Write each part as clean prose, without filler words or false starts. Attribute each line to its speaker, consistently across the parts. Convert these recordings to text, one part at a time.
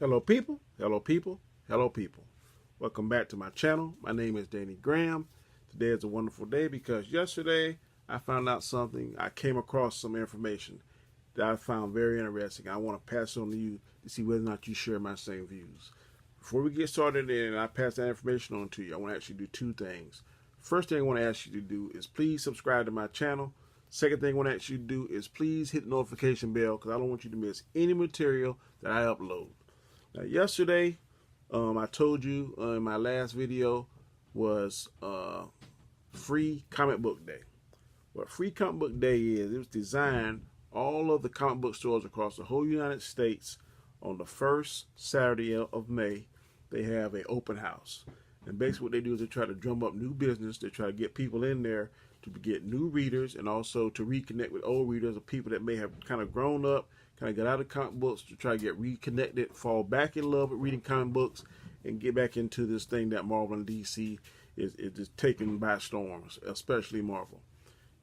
Speaker 1: Hello people, hello people, hello people. Welcome back to my channel. My name is Danny Graham. Today is a wonderful day because yesterday I found out something. I came across some information that I found very interesting. I want to pass it on to you to see whether or not you share my same views. Before we get started and I pass that information on to you, I want to actually do two things. First thing I want to ask you to do is please subscribe to my channel. Second thing I want to ask you to do is please hit the notification bell because I don't want you to miss any material that I upload. Now, yesterday, I told you in my last video was Free Comic Book Day. What Free Comic Book Day is, it was designed all of the comic book stores across the whole United States on the first Saturday of May. They have an open house. And basically what they do is they try to drum up new business. They try to get people in there to get new readers and also to reconnect with old readers or people that may have kind of grown up, kind of got out of comic books to try to get reconnected, fall back in love with reading comic books, and get back into this thing that Marvel and DC is just taking by storms, especially Marvel.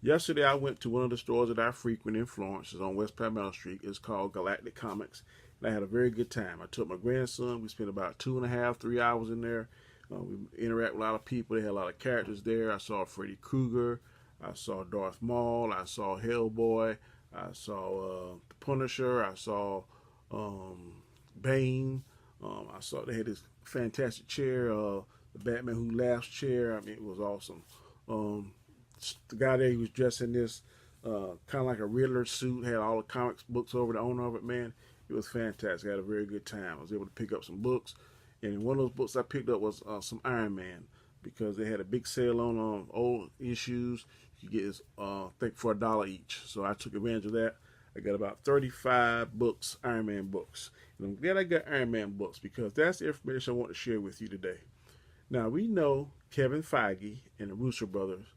Speaker 1: Yesterday, I went to one of the stores that I frequent in Florence. It's on West Palmetto Street. It's called Galactic Comics. And I had a very good time. I took my grandson. We spent about 2.5, 3 hours in there. We interact with a lot of people. They had a lot of characters there. I saw Freddy Krueger. I saw Darth Maul. I saw Hellboy. I saw the Punisher. I saw Bane. I saw they had this fantastic chair, the Batman Who Laughs chair. I mean, it was awesome. The guy there, he was dressed in this kind of like a Riddler suit, had all the comics books over the owner of it, man. It was fantastic. I had a very good time. I was able to pick up some books. And one of those books I picked up was some Iron Man because they had a big sale on old issues. You get this, I think, for $1 each. So I took advantage of that. I got about 35 books, Iron Man books. And I'm glad I got Iron Man books because that's the information I want to share with you today. Now, we know Kevin Feige and the Russo Brothers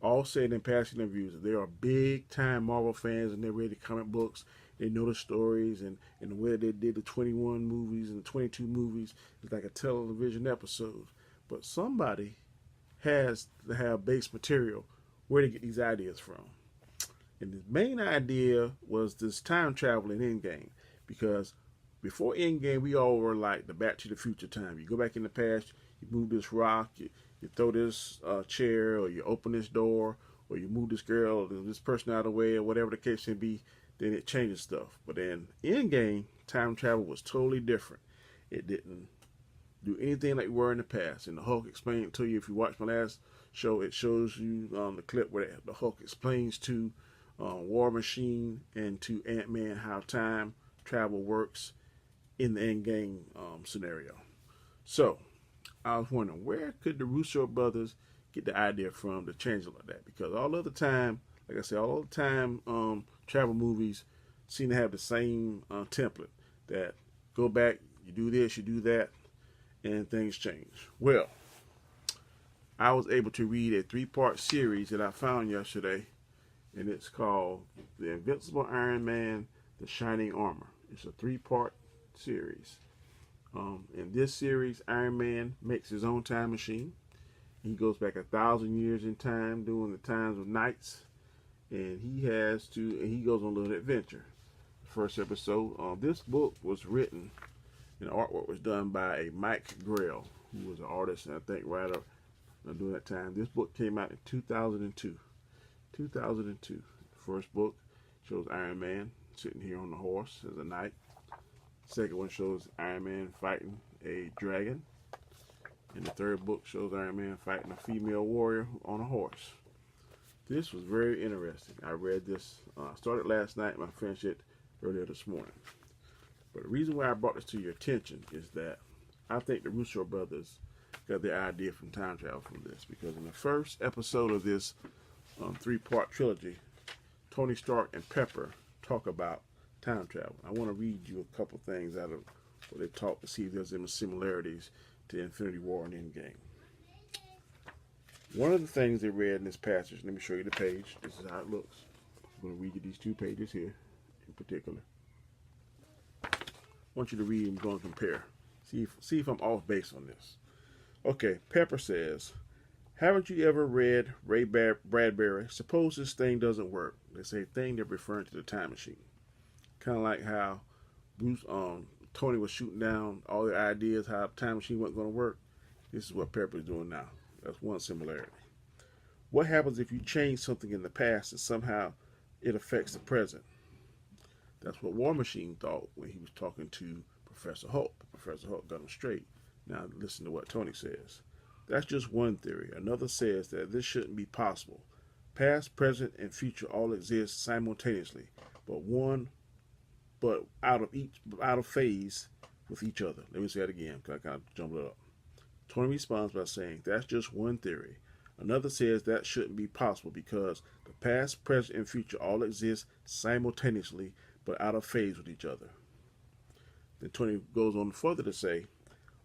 Speaker 1: all said in past interviews that they are big-time Marvel fans and they're ready comic books. They know the stories and the way they did the 21 movies and the 22 movies is like a television episode. But somebody has to have base material where to get these ideas from. And the main idea was this time travel in Endgame. Because before Endgame, we all were like the Back to the Future time. You go back in the past, you move this rock, you throw this chair, or you open this door, or you move this girl, or this person out of the way, or whatever the case may be. Then it changes stuff. But in Endgame, time travel was totally different. It didn't do anything like we were in the past. And the Hulk explained it to you. If you watch my last show, it shows you the clip where the Hulk explains to War Machine and to Ant-Man how time travel works in the Endgame scenario. So I was wondering, where could the Russo brothers get the idea from to change it like that? Because all of the time, like I said, all the time travel movies seem to have the same template that go back, you do this, you do that, and things change. Well, I was able to read a 3-part series that I found yesterday, and it's called The Invincible Iron Man, The Shining Armor. It's a 3-part series. In this series, Iron Man makes his own time machine. He goes back 1,000 years in time during the times of knights, and he goes on a little adventure. The first episode, this book was written, and the artwork was done by a Mike Grell, who was an artist, and I think writer during that time. This book came out in 2002. 2002. The first book shows Iron Man sitting here on the horse as a knight. Second one shows Iron Man fighting a dragon. And the third book shows Iron Man fighting a female warrior on a horse. This was very interesting. I read this, started last night and I finished it earlier this morning. But the reason why I brought this to your attention is that I think the Russo brothers got their idea from time travel from this. Because in the first episode of this 3-part trilogy, Tony Stark and Pepper talk about time travel. I want to read you a couple things out of what they talk to see if there's any similarities to Infinity War and Endgame. One of the things they read in this passage, let me show you the page. This is how it looks. I'm going to read you these 2 pages here in particular. I want you to read and go and compare. See if I'm off base on this. Okay, Pepper says, haven't you ever read Ray Bradbury? Suppose this thing doesn't work. They say thing, they're referring to the time machine. Kind of like how Bruce, Tony was shooting down all the ideas how the time machine wasn't going to work. This is what Pepper is doing now. That's one similarity. What happens if you change something in the past and somehow it affects the present? That's what War Machine thought when he was talking to Professor Hulk. Professor Hulk got him straight. Now listen to what Tony says. That's just one theory. Another says that this shouldn't be possible. Past, present, and future all exist simultaneously, but out of phase with each other. Let me say that again, because I kind of jumbled it up. Tony responds by saying, that's just one theory. Another says that shouldn't be possible because the past, present, and future all exist simultaneously, but out of phase with each other. Then Tony goes on further to say,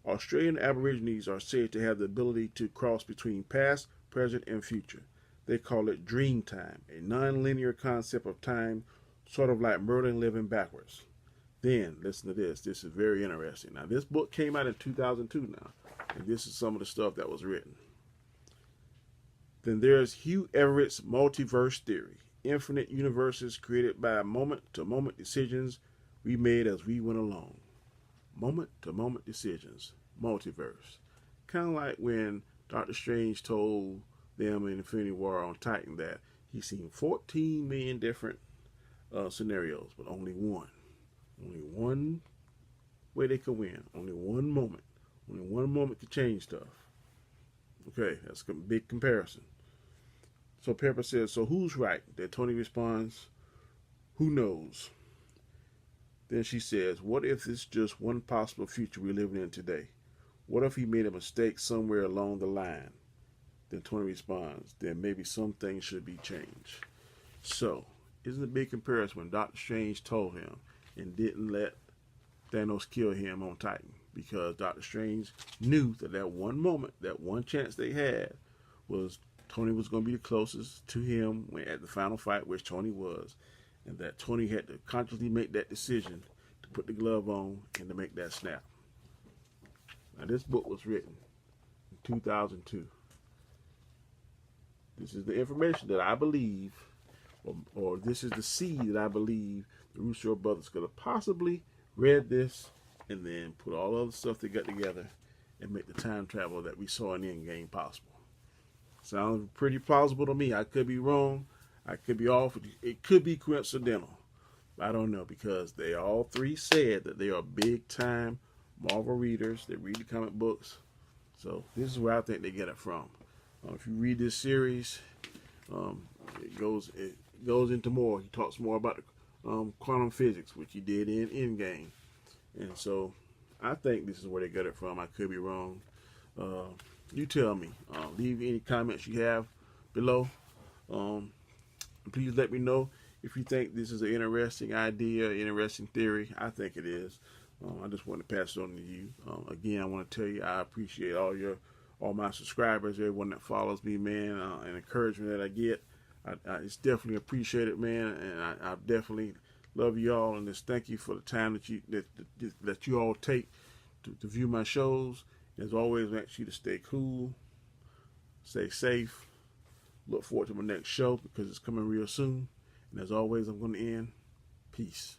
Speaker 1: Australian Aborigines are said to have the ability to cross between past, present, and future. They call it dream time, a non-linear concept of time, sort of like Merlin living backwards. Then, listen to this. This is very interesting. Now, this book came out in 2002 now, and this is some of the stuff that was written. Then there's Hugh Everett's multiverse theory. Infinite universes created by moment-to-moment decisions we made as we went along. Moment-to-moment decisions. Multiverse. Kind of like when Doctor Strange told them in Infinity War on Titan that he's seen 14 million different scenarios, but only one. Only one way they could win. Only one moment. Only one moment could change stuff. Okay, that's a big comparison. So Pepper says, so who's right? Then Tony responds, who knows? Then she says, what if it's just one possible future we're living in today? What if he made a mistake somewhere along the line? Then Tony responds, then maybe some things should be changed. So, isn't it a big comparison when Doctor Strange told him and didn't let Thanos kill him on Titan? Because Doctor Strange knew that one moment, that one chance they had was Tony was going to be the closest to him at the final fight, which Tony was, and that Tony had to consciously make that decision to put the glove on and to make that snap. Now, this book was written in 2002. This is the information that I believe, or this is the seed that I believe the Russo Brothers could have possibly read this and then put all the other stuff they got together and make the time travel that we saw in Endgame possible. Sounds pretty plausible to me. I could be wrong. I could be off. It could be coincidental. I don't know, because they all three said that they are big time Marvel readers. They read the comic books. So this is where I think they get it from. If you read this series, it goes into more. He talks more about quantum physics, which he did in Endgame. And so I think this is where they got it from. I could be wrong. You tell me. Leave any comments you have below. Please let me know if you think this is an interesting idea, interesting theory. I think it is. I just want to pass it on to you. Again, I want to tell you I appreciate all my subscribers, everyone that follows me, man, and encouragement that I get. It's definitely appreciated, man, and I definitely love you all, and just thank you for the time that you all take to view my shows. As always, I ask you to stay cool, stay safe. Look forward to my next show because it's coming real soon. And as always, I'm going to end. Peace.